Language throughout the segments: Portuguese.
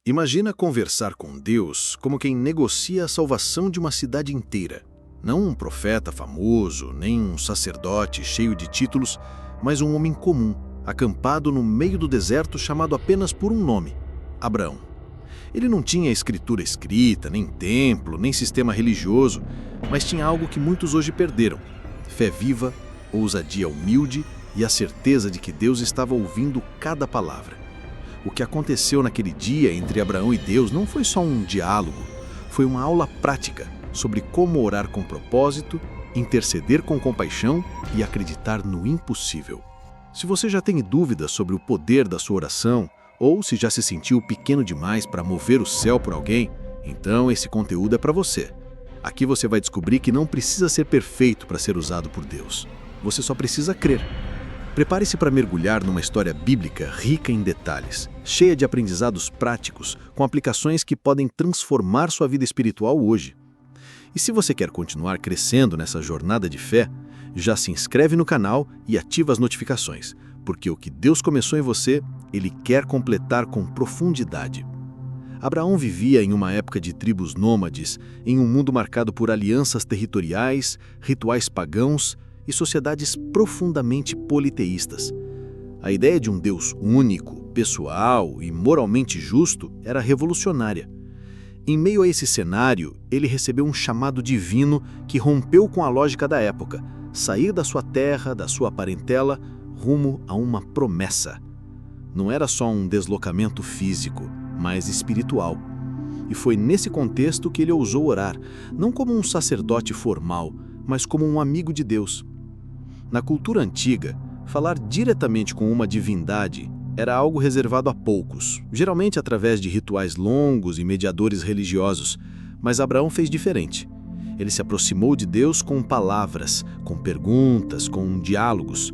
Imagina conversar com Deus como quem negocia a salvação de uma cidade inteira. Não um profeta famoso, nem um sacerdote cheio de títulos, mas um homem comum, acampado no meio do deserto chamado apenas por um nome: Abraão. Ele não tinha escritura escrita, nem templo, nem sistema religioso, mas tinha algo que muitos hoje perderam: fé viva, ousadia humilde e a certeza de que Deus estava ouvindo cada palavra. O que aconteceu naquele dia entre Abraão e Deus não foi só um diálogo, foi uma aula prática sobre como orar com propósito, interceder com compaixão e acreditar no impossível. Se você já tem dúvidas sobre o poder da sua oração, ou se já se sentiu pequeno demais para mover o céu por alguém, então esse conteúdo é para você. Aqui você vai descobrir que não precisa ser perfeito para ser usado por Deus. Você só precisa crer. Prepare-se para mergulhar numa história bíblica rica em detalhes, cheia de aprendizados práticos, com aplicações que podem transformar sua vida espiritual hoje. E se você quer continuar crescendo nessa jornada de fé, já se inscreve no canal e ativa as notificações, porque o que Deus começou em você, Ele quer completar com profundidade. Abraão vivia em uma época de tribos nômades, em um mundo marcado por alianças territoriais, rituais pagãos e sociedades profundamente politeístas. A ideia de um Deus único, pessoal e moralmente justo era revolucionária. Em meio a esse cenário, ele recebeu um chamado divino que rompeu com a lógica da época: sair da sua terra, da sua parentela, rumo a uma promessa. Não era só um deslocamento físico, mas espiritual. E foi nesse contexto que ele ousou orar, não como um sacerdote formal, mas como um amigo de Deus. Na cultura antiga, falar diretamente com uma divindade era algo reservado a poucos, geralmente através de rituais longos e mediadores religiosos, mas Abraão fez diferente. Ele se aproximou de Deus com palavras, com perguntas, com diálogos.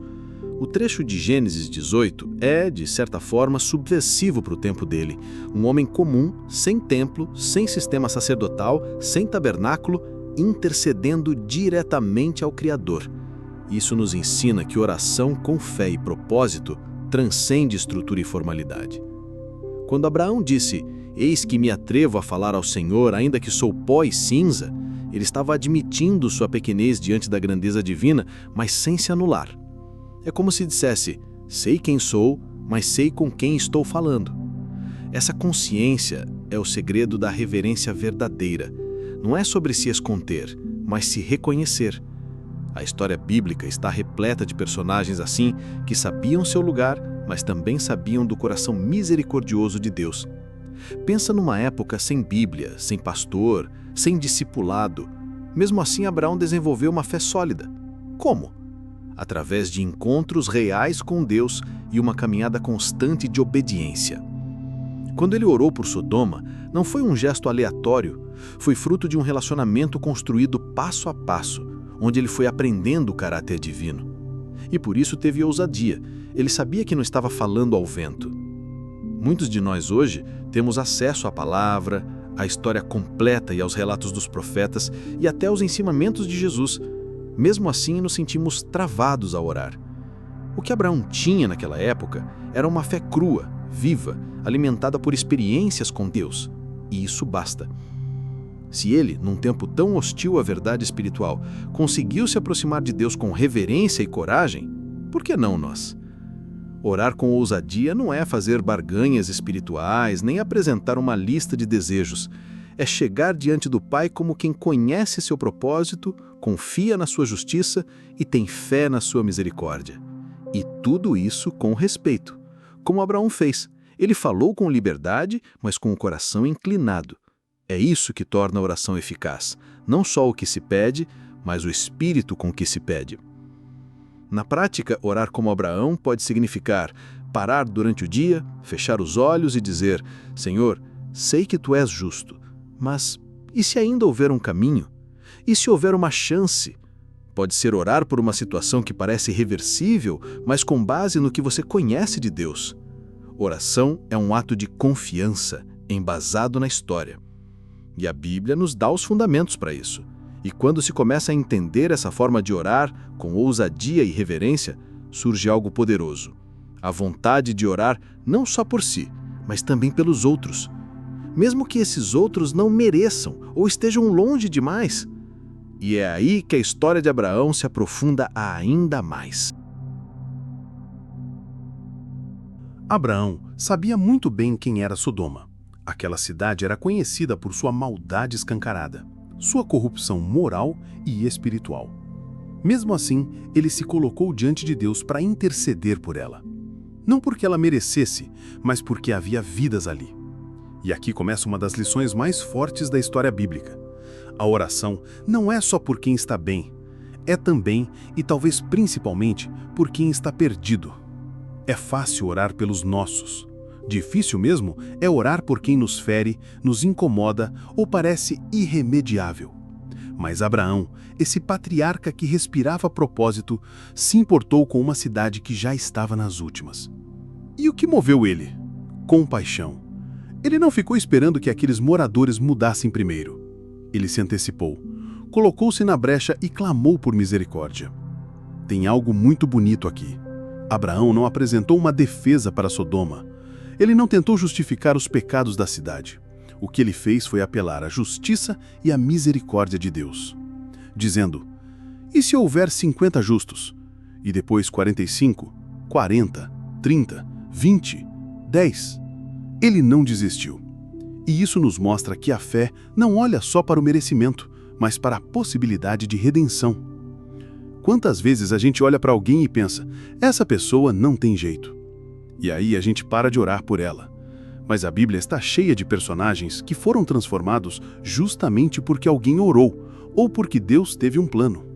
O trecho de Gênesis 18 é, de certa forma, subversivo para o tempo dele. Um homem comum, sem templo, sem sistema sacerdotal, sem tabernáculo, intercedendo diretamente ao Criador. Isso nos ensina que oração com fé e propósito transcende estrutura e formalidade. Quando Abraão disse: "Eis que me atrevo a falar ao Senhor, ainda que sou pó e cinza", ele estava admitindo sua pequenez diante da grandeza divina, mas sem se anular. É como se dissesse: "Sei quem sou, mas sei com quem estou falando". Essa consciência é o segredo da reverência verdadeira. Não é sobre se esconder, mas se reconhecer. A história bíblica está repleta de personagens assim, que sabiam seu lugar, mas também sabiam do coração misericordioso de Deus. Pensa numa época sem Bíblia, sem pastor, sem discipulado. Mesmo assim, Abraão desenvolveu uma fé sólida. Como? Através de encontros reais com Deus e uma caminhada constante de obediência. Quando ele orou por Sodoma, não foi um gesto aleatório, foi fruto de um relacionamento construído passo a passo, onde ele foi aprendendo o caráter divino. E por isso teve ousadia. Ele sabia que não estava falando ao vento. Muitos de nós hoje temos acesso à palavra, à história completa e aos relatos dos profetas e até aos ensinamentos de Jesus. Mesmo assim, nos sentimos travados ao orar. O que Abraão tinha naquela época era uma fé crua, viva, alimentada por experiências com Deus. E isso basta. Se ele, num tempo tão hostil à verdade espiritual, conseguiu se aproximar de Deus com reverência e coragem, por que não nós? Orar com ousadia não é fazer barganhas espirituais, nem apresentar uma lista de desejos. É chegar diante do Pai como quem conhece seu propósito, confia na sua justiça e tem fé na sua misericórdia. E tudo isso com respeito, como Abraão fez. Ele falou com liberdade, mas com o coração inclinado. É isso que torna a oração eficaz, não só o que se pede, mas o espírito com que se pede. Na prática, orar como Abraão pode significar parar durante o dia, fechar os olhos e dizer: "Senhor, sei que Tu és justo, mas e se ainda houver um caminho? E se houver uma chance?" Pode ser orar por uma situação que parece irreversível, mas com base no que você conhece de Deus. Oração é um ato de confiança, embasado na história. E a Bíblia nos dá os fundamentos para isso. E quando se começa a entender essa forma de orar, com ousadia e reverência, surge algo poderoso. A vontade de orar não só por si, mas também pelos outros. mesmo que esses outros não mereçam ou estejam longe demais. E é aí que a história de Abraão se aprofunda ainda mais. Abraão sabia muito bem quem era Sodoma. Aquela cidade era conhecida por sua maldade escancarada, sua corrupção moral e espiritual. Mesmo assim, ele se colocou diante de Deus para interceder por ela. Não porque ela merecesse, mas porque havia vidas ali. E aqui começa uma das lições mais fortes da história bíblica. A oração não é só por quem está bem, é também e talvez principalmente por quem está perdido. É fácil orar pelos nossos. Difícil mesmo é orar por quem nos fere, nos incomoda ou parece irremediável. Mas Abraão, esse patriarca que respirava propósito, se importou com uma cidade que já estava nas últimas. E o que moveu ele? Compaixão. Ele não ficou esperando que aqueles moradores mudassem primeiro. Ele se antecipou, colocou-se na brecha e clamou por misericórdia. Tem algo muito bonito aqui. Abraão não apresentou uma defesa para Sodoma. Ele não tentou justificar os pecados da cidade. O que ele fez foi apelar à justiça e à misericórdia de Deus, dizendo: e se houver 50 justos? E depois 45, 40, 30, 20, 10? Ele não desistiu. E isso nos mostra que a fé não olha só para o merecimento, mas para a possibilidade de redenção. Quantas vezes a gente olha para alguém e pensa: essa pessoa não tem jeito. E aí a gente para de orar por ela. Mas a Bíblia está cheia de personagens que foram transformados justamente porque alguém orou ou porque Deus teve um plano.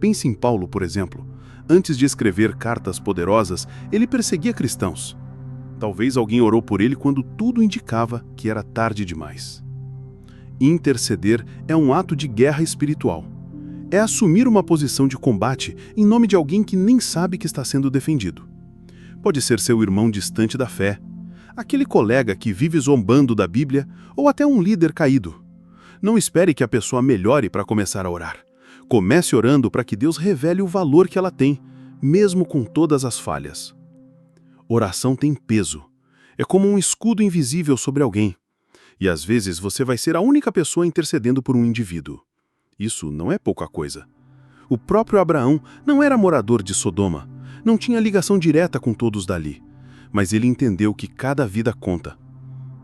Pense em Paulo, por exemplo. Antes de escrever cartas poderosas, ele perseguia cristãos. Talvez alguém orou por ele quando tudo indicava que era tarde demais. Interceder é um ato de guerra espiritual. É assumir uma posição de combate em nome de alguém que nem sabe que está sendo defendido. Pode ser seu irmão distante da fé, aquele colega que vive zombando da Bíblia ou até um líder caído. Não espere que a pessoa melhore para começar a orar. Comece orando para que Deus revele o valor que ela tem, mesmo com todas as falhas. Oração tem peso. É como um escudo invisível sobre alguém. E às vezes você vai ser a única pessoa intercedendo por um indivíduo. Isso não é pouca coisa. O próprio Abraão não era morador de Sodoma, não tinha ligação direta com todos dali. Mas ele entendeu que cada vida conta,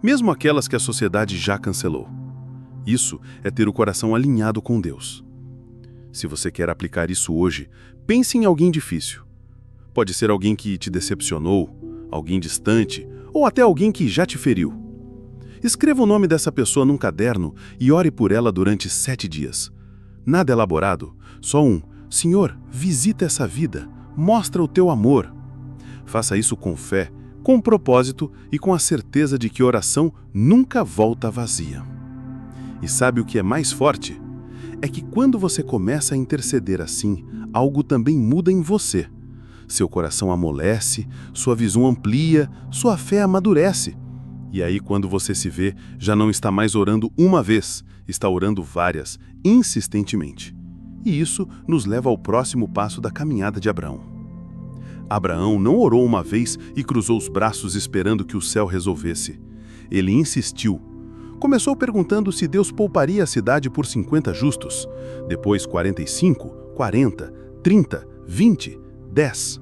mesmo aquelas que a sociedade já cancelou. Isso é ter o coração alinhado com Deus. Se você quer aplicar isso hoje, pense em alguém difícil. Pode ser alguém que te decepcionou, alguém distante, ou até alguém que já te feriu. Escreva o nome dessa pessoa num caderno e ore por ela durante 7 dias. Nada elaborado, só Senhor, visita essa vida, mostra o teu amor. Faça isso com fé, com propósito e com a certeza de que oração nunca volta vazia. E sabe o que é mais forte? É que quando você começa a interceder assim, algo também muda em você. Seu coração amolece, sua visão amplia, sua fé amadurece. E aí, quando você se vê, já não está mais orando uma vez, está orando várias, insistentemente. E isso nos leva ao próximo passo da caminhada de Abraão. Abraão não orou uma vez e cruzou os braços esperando que o céu resolvesse. Ele insistiu. Começou perguntando se Deus pouparia a cidade por 50 justos, depois 45, 40, 30, 20, 10.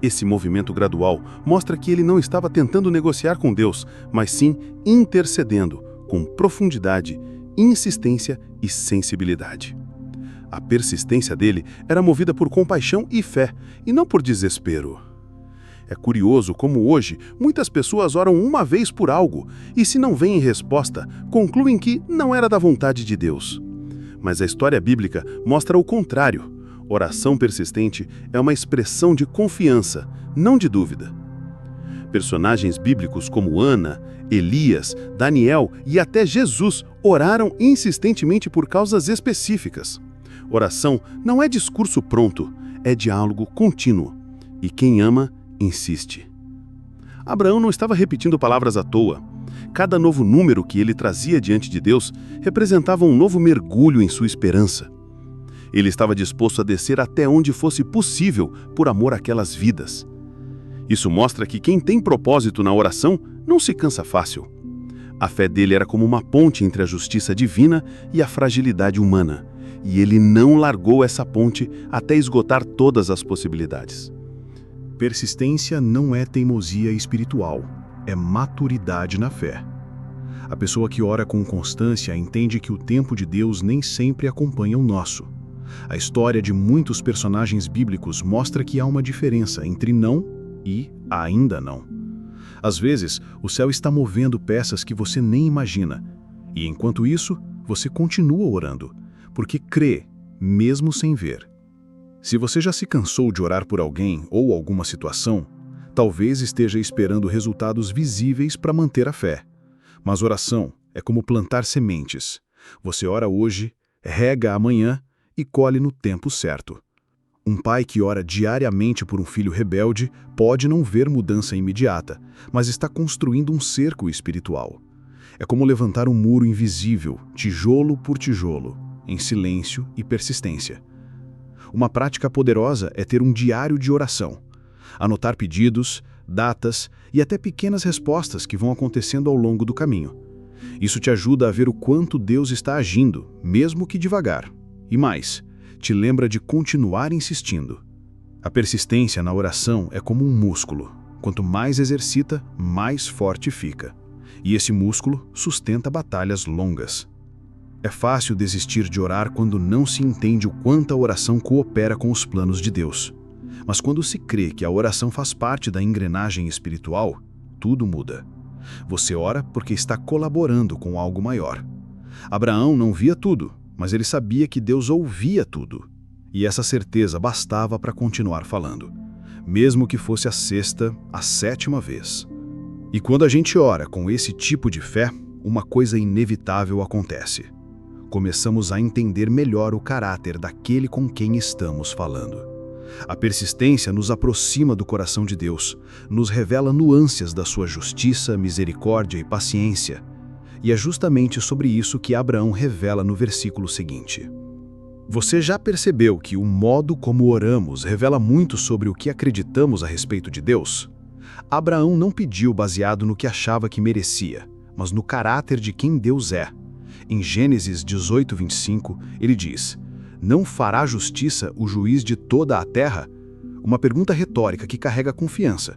Esse movimento gradual mostra que ele não estava tentando negociar com Deus, mas sim intercedendo, com profundidade, insistência e sensibilidade. A persistência dele era movida por compaixão e fé, e não por desespero. É curioso como hoje muitas pessoas oram uma vez por algo, e se não vem em resposta, concluem que não era da vontade de Deus. Mas a história bíblica mostra o contrário. Oração persistente é uma expressão de confiança, não de dúvida. Personagens bíblicos como Ana, Elias, Daniel e até Jesus oraram insistentemente por causas específicas. Oração não é discurso pronto, é diálogo contínuo. E quem ama, insiste. Abraão não estava repetindo palavras à toa. Cada novo número que ele trazia diante de Deus representava um novo mergulho em sua esperança. Ele estava disposto a descer até onde fosse possível por amor àquelas vidas. Isso mostra que quem tem propósito na oração não se cansa fácil. A fé dele era como uma ponte entre a justiça divina e a fragilidade humana, e ele não largou essa ponte até esgotar todas as possibilidades. Persistência não é teimosia espiritual, é maturidade na fé. A pessoa que ora com constância entende que o tempo de Deus nem sempre acompanha o nosso. A história de muitos personagens bíblicos mostra que há uma diferença entre não e ainda não. Às vezes, o céu está movendo peças que você nem imagina, e enquanto isso, você continua orando, porque crê, mesmo sem ver. Se você já se cansou de orar por alguém ou alguma situação, talvez esteja esperando resultados visíveis para manter a fé. Mas oração é como plantar sementes. Você ora hoje, rega amanhã e colhe no tempo certo. Um pai que ora diariamente por um filho rebelde pode não ver mudança imediata, mas está construindo um cerco espiritual. É como levantar um muro invisível, tijolo por tijolo, em silêncio e persistência. Uma prática poderosa é ter um diário de oração. Anotar pedidos, datas e até pequenas respostas que vão acontecendo ao longo do caminho. Isso te ajuda a ver o quanto Deus está agindo, mesmo que devagar. E mais, te lembra de continuar insistindo. A persistência na oração é como um músculo. Quanto mais exercita, mais forte fica. E esse músculo sustenta batalhas longas. É fácil desistir de orar quando não se entende o quanto a oração coopera com os planos de Deus. Mas quando se crê que a oração faz parte da engrenagem espiritual, tudo muda. Você ora porque está colaborando com algo maior. Abraão não via tudo, mas ele sabia que Deus ouvia tudo. E essa certeza bastava para continuar falando, mesmo que fosse a sexta, a sétima vez. E quando a gente ora com esse tipo de fé, uma coisa inevitável acontece. Começamos a entender melhor o caráter daquele com quem estamos falando. A persistência nos aproxima do coração de Deus, nos revela nuances da sua justiça, misericórdia e paciência. E é justamente sobre isso que Abraão revela no versículo seguinte. Você já percebeu que o modo como oramos revela muito sobre o que acreditamos a respeito de Deus? Abraão não pediu baseado no que achava que merecia, mas no caráter de quem Deus é. Em Gênesis 18:25, ele diz: "Não fará justiça o juiz de toda a terra?" Uma pergunta retórica que carrega confiança.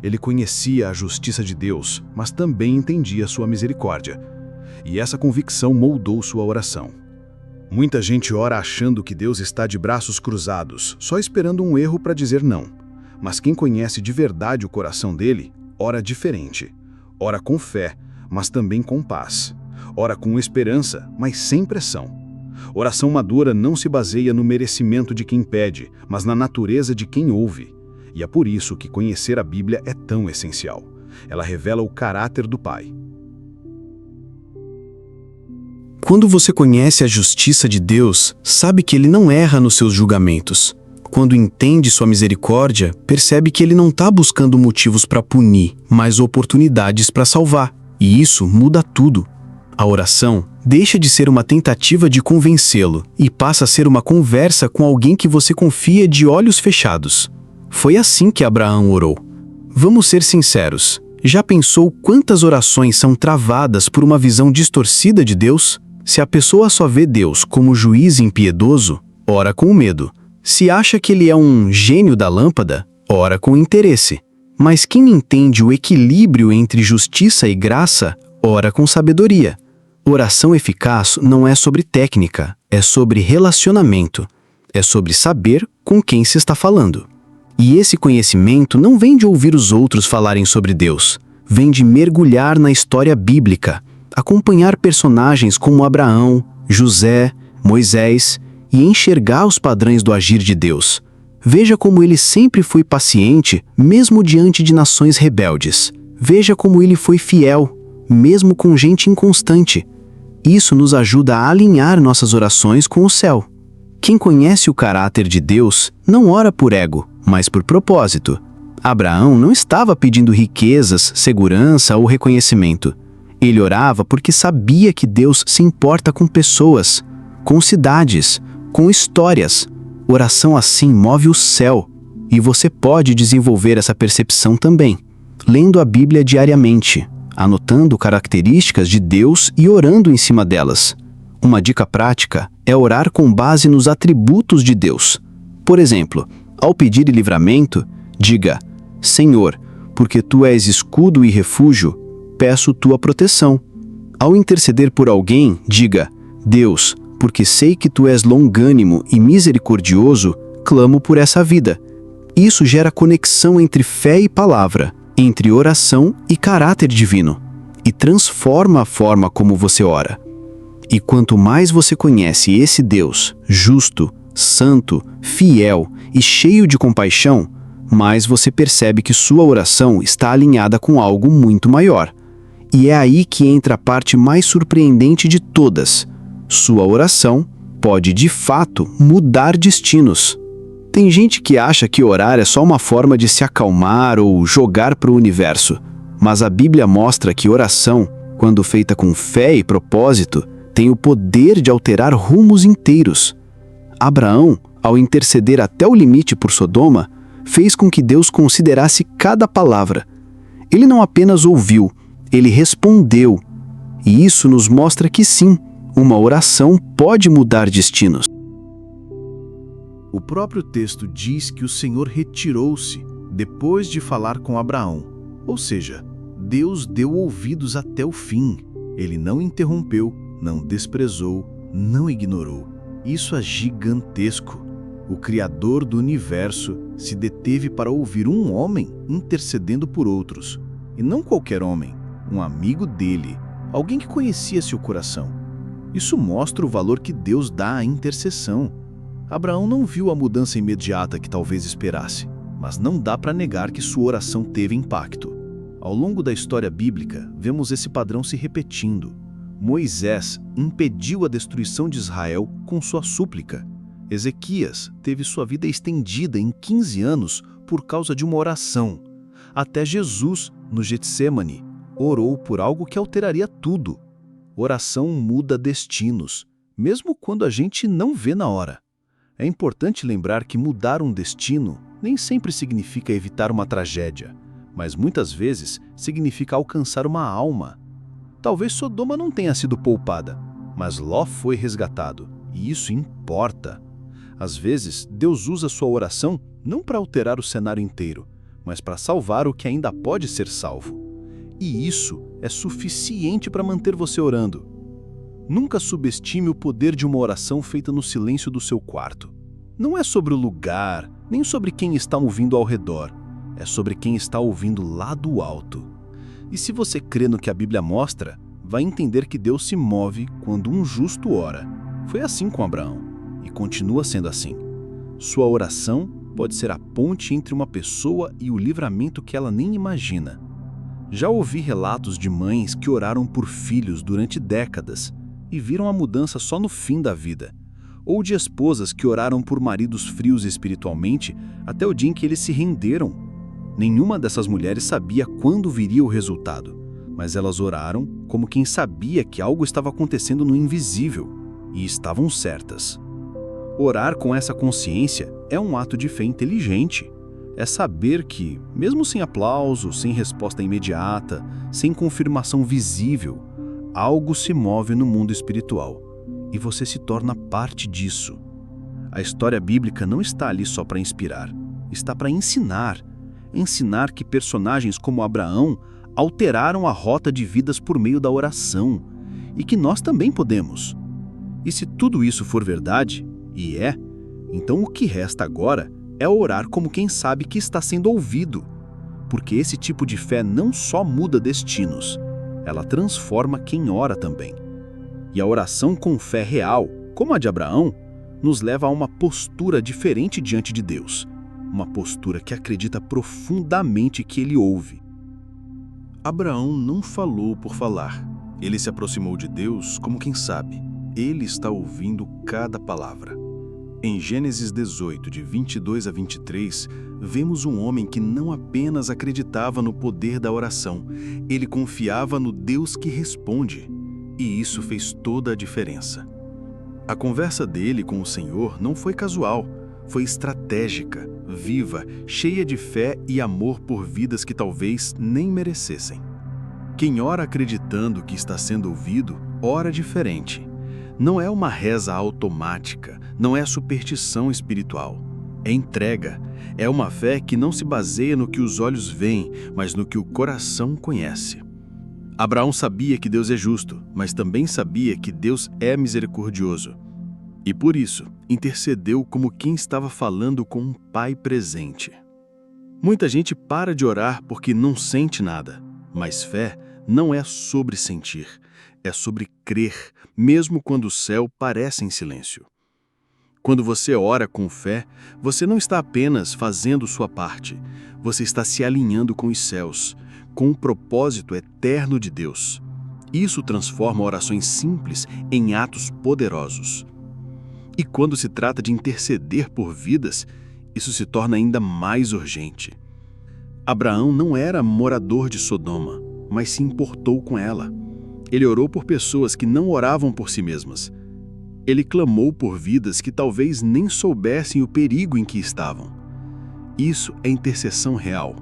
Ele conhecia a justiça de Deus, mas também entendia sua misericórdia. E essa convicção moldou sua oração. Muita gente ora achando que Deus está de braços cruzados, só esperando um erro para dizer não. Mas quem conhece de verdade o coração dele, ora diferente. Ora com fé, mas também com paz. Ora com esperança, mas sem pressão. Oração madura não se baseia no merecimento de quem pede, mas na natureza de quem ouve. E é por isso que conhecer a Bíblia é tão essencial. Ela revela o caráter do Pai. Quando você conhece a justiça de Deus, sabe que Ele não erra nos seus julgamentos. Quando entende sua misericórdia, percebe que Ele não está buscando motivos para punir, mas oportunidades para salvar. E isso muda tudo. A oração deixa de ser uma tentativa de convencê-lo e passa a ser uma conversa com alguém que você confia de olhos fechados. Foi assim que Abraão orou. Vamos ser sinceros. Já pensou quantas orações são travadas por uma visão distorcida de Deus? Se a pessoa só vê Deus como juiz impiedoso, ora com medo. Se acha que Ele é um gênio da lâmpada, ora com interesse. Mas quem entende o equilíbrio entre justiça e graça, ora com sabedoria. Oração eficaz não é sobre técnica, é sobre relacionamento. É sobre saber com quem se está falando. E esse conhecimento não vem de ouvir os outros falarem sobre Deus. Vem de mergulhar na história bíblica, acompanhar personagens como Abraão, José, Moisés e enxergar os padrões do agir de Deus. Veja como ele sempre foi paciente, mesmo diante de nações rebeldes. Veja como ele foi fiel, mesmo com gente inconstante. Isso nos ajuda a alinhar nossas orações com o céu. Quem conhece o caráter de Deus não ora por ego, mas por propósito. Abraão não estava pedindo riquezas, segurança ou reconhecimento. Ele orava porque sabia que Deus se importa com pessoas, com cidades, com histórias. Oração assim move o céu, e você pode desenvolver essa percepção também, lendo a Bíblia diariamente. anotando características de Deus e orando em cima delas. Uma dica prática é orar com base nos atributos de Deus. Por exemplo, ao pedir livramento, diga: Senhor, porque Tu és escudo e refúgio, peço Tua proteção. Ao interceder por alguém, diga: Deus, porque sei que Tu és longânimo e misericordioso, clamo por essa vida. Isso gera conexão entre fé e palavra, entre oração e caráter divino, e transforma a forma como você ora. E quanto mais você conhece esse Deus, justo, santo, fiel e cheio de compaixão, mais você percebe que sua oração está alinhada com algo muito maior. E é aí que entra a parte mais surpreendente de todas. Sua oração pode, de fato, mudar destinos. Tem gente que acha que orar é só uma forma de se acalmar ou jogar para o universo. Mas a Bíblia mostra que oração, quando feita com fé e propósito, tem o poder de alterar rumos inteiros. Abraão, ao interceder até o limite por Sodoma, fez com que Deus considerasse cada palavra. Ele não apenas ouviu, ele respondeu. E isso nos mostra que sim, uma oração pode mudar destinos. O próprio texto diz que o Senhor retirou-se depois de falar com Abraão. Ou seja, Deus deu ouvidos até o fim. Ele não interrompeu, não desprezou, não ignorou. Isso é gigantesco. O Criador do universo se deteve para ouvir um homem intercedendo por outros. E não qualquer homem, um amigo dele, alguém que conhecia seu coração. Isso mostra o valor que Deus dá à intercessão. Abraão não viu a mudança imediata que talvez esperasse, mas não dá para negar que sua oração teve impacto. Ao longo da história bíblica, vemos esse padrão se repetindo. Moisés impediu a destruição de Israel com sua súplica. Ezequias teve sua vida estendida em 15 anos por causa de uma oração. Até Jesus, no Getsêmani, orou por algo que alteraria tudo. Oração muda destinos, mesmo quando a gente não vê na hora. É importante lembrar que mudar um destino nem sempre significa evitar uma tragédia, mas muitas vezes significa alcançar uma alma. Talvez Sodoma não tenha sido poupada, mas Ló foi resgatado, e isso importa. Às vezes, Deus usa sua oração não para alterar o cenário inteiro, mas para salvar o que ainda pode ser salvo. E isso é suficiente para manter você orando. Nunca subestime o poder de uma oração feita no silêncio do seu quarto. Não é sobre o lugar, nem sobre quem está ouvindo ao redor. É sobre quem está ouvindo lá do alto. E se você crê no que a Bíblia mostra, vai entender que Deus se move quando um justo ora. Foi assim com Abraão, e continua sendo assim. Sua oração pode ser a ponte entre uma pessoa e o livramento que ela nem imagina. Já ouvi relatos de mães que oraram por filhos durante décadas e viram a mudança só no fim da vida, ou de esposas que oraram por maridos frios espiritualmente até o dia em que eles se renderam. Nenhuma dessas mulheres sabia quando viria o resultado, mas elas oraram como quem sabia que algo estava acontecendo no invisível, e estavam certas. Orar com essa consciência é um ato de fé inteligente. É saber que, mesmo sem aplauso, sem resposta imediata, sem confirmação visível, algo se move no mundo espiritual, e você se torna parte disso. A história bíblica não está ali só para inspirar, está para ensinar. Ensinar que personagens como Abraão alteraram a rota de vidas por meio da oração, e que nós também podemos. E se tudo isso for verdade, e é, então o que resta agora é orar como quem sabe que está sendo ouvido, porque esse tipo de fé não só muda destinos, ela transforma quem ora também. E a oração com fé real, como a de Abraão, nos leva a uma postura diferente diante de Deus, uma postura que acredita profundamente que Ele ouve. Abraão não falou por falar. Ele se aproximou de Deus como quem sabe. Ele está ouvindo cada palavra. Em Gênesis 18, de 22 a 23, vemos um homem que não apenas acreditava no poder da oração, ele confiava no Deus que responde, e isso fez toda a diferença. A conversa dele com o Senhor não foi casual, foi estratégica, viva, cheia de fé e amor por vidas que talvez nem merecessem. Quem ora acreditando que está sendo ouvido, ora diferente. Não é uma reza automática, não é superstição espiritual. É entrega, é uma fé que não se baseia no que os olhos veem, mas no que o coração conhece. Abraão sabia que Deus é justo, mas também sabia que Deus é misericordioso. E por isso, intercedeu como quem estava falando com um pai presente. Muita gente para de orar porque não sente nada, mas fé não é sobre sentir, é sobre crer, mesmo quando o céu parece em silêncio. Quando você ora com fé, você não está apenas fazendo sua parte, você está se alinhando com os céus, com o propósito eterno de Deus. Isso transforma orações simples em atos poderosos. E quando se trata de interceder por vidas, isso se torna ainda mais urgente. Abraão não era morador de Sodoma, mas se importou com ela. Ele orou por pessoas que não oravam por si mesmas. Ele clamou por vidas que talvez nem soubessem o perigo em que estavam. Isso é intercessão real.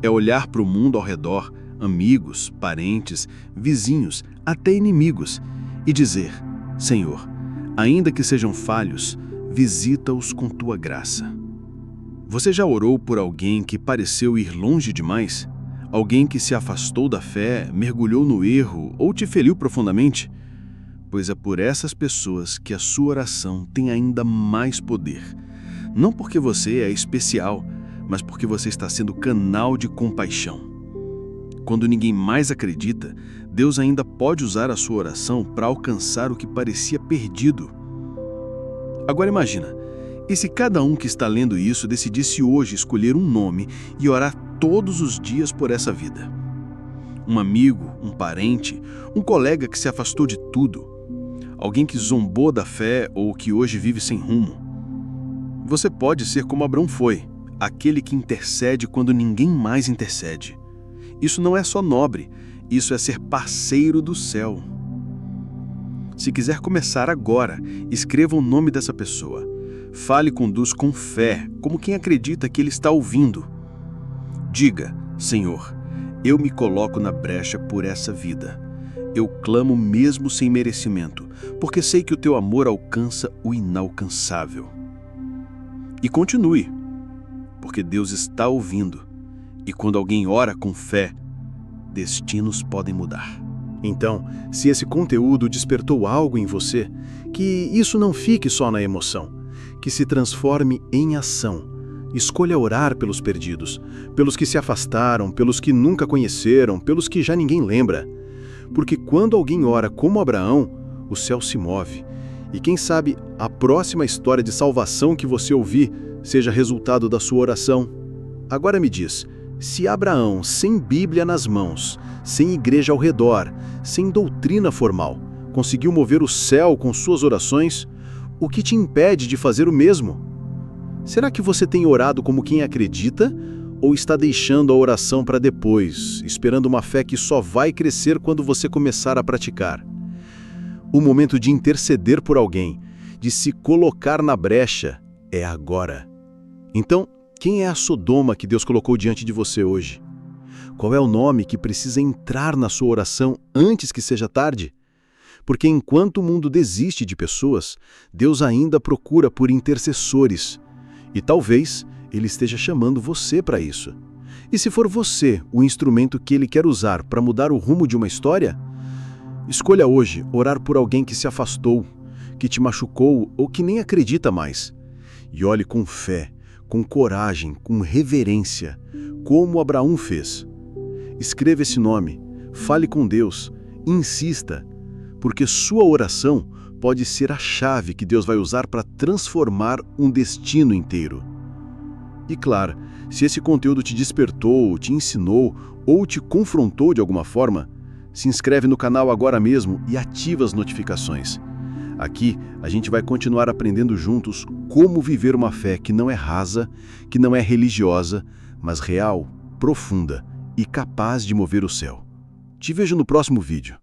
É olhar para o mundo ao redor, amigos, parentes, vizinhos, até inimigos, e dizer: Senhor, ainda que sejam falhos, visita-os com tua graça. Você já orou por alguém que pareceu ir longe demais? Alguém que se afastou da fé, mergulhou no erro ou te feriu profundamente? Pois é por essas pessoas que a sua oração tem ainda mais poder. Não porque você é especial, mas porque você está sendo canal de compaixão. Quando ninguém mais acredita, Deus ainda pode usar a sua oração para alcançar o que parecia perdido. Agora imagina, e se cada um que está lendo isso decidisse hoje escolher um nome e orar todos os dias por essa vida? Um amigo, um parente, um colega que se afastou de tudo, alguém que zombou da fé ou que hoje vive sem rumo. Você pode ser como Abraão foi, aquele que intercede quando ninguém mais intercede. Isso não é só nobre, isso é ser parceiro do céu. Se quiser começar agora, escreva o nome dessa pessoa. Fale e conduz com fé, como quem acredita que ele está ouvindo. Diga: Senhor, eu me coloco na brecha por essa vida. Eu clamo mesmo sem merecimento, porque sei que o teu amor alcança o inalcançável. E continue, porque Deus está ouvindo. E quando alguém ora com fé, destinos podem mudar. Então, se esse conteúdo despertou algo em você, que isso não fique só na emoção, que se transforme em ação. Escolha orar pelos perdidos, pelos que se afastaram, pelos que nunca conheceram, pelos que já ninguém lembra. Porque quando alguém ora como Abraão, o céu se move. E quem sabe a próxima história de salvação que você ouvir seja resultado da sua oração. Agora me diz, se Abraão, sem Bíblia nas mãos, sem igreja ao redor, sem doutrina formal, conseguiu mover o céu com suas orações, o que te impede de fazer o mesmo? Será que você tem orado como quem acredita ou está deixando a oração para depois, esperando uma fé que só vai crescer quando você começar a praticar? O momento de interceder por alguém, de se colocar na brecha, é agora. Então, quem é a Sodoma que Deus colocou diante de você hoje? Qual é o nome que precisa entrar na sua oração antes que seja tarde? Porque enquanto o mundo desiste de pessoas, Deus ainda procura por intercessores. E talvez Ele esteja chamando você para isso. E se for você o instrumento que Ele quer usar para mudar o rumo de uma história, escolha hoje orar por alguém que se afastou, que te machucou ou que nem acredita mais. E olhe com fé, com coragem, com reverência, como Abraão fez. Escreva esse nome, fale com Deus, insista, porque sua oração pode ser a chave que Deus vai usar para transformar um destino inteiro. E claro, se esse conteúdo te despertou, te ensinou ou te confrontou de alguma forma, se inscreve no canal agora mesmo e ativa as notificações. Aqui a gente vai continuar aprendendo juntos como viver uma fé que não é rasa, que não é religiosa, mas real, profunda e capaz de mover o céu. Te vejo no próximo vídeo.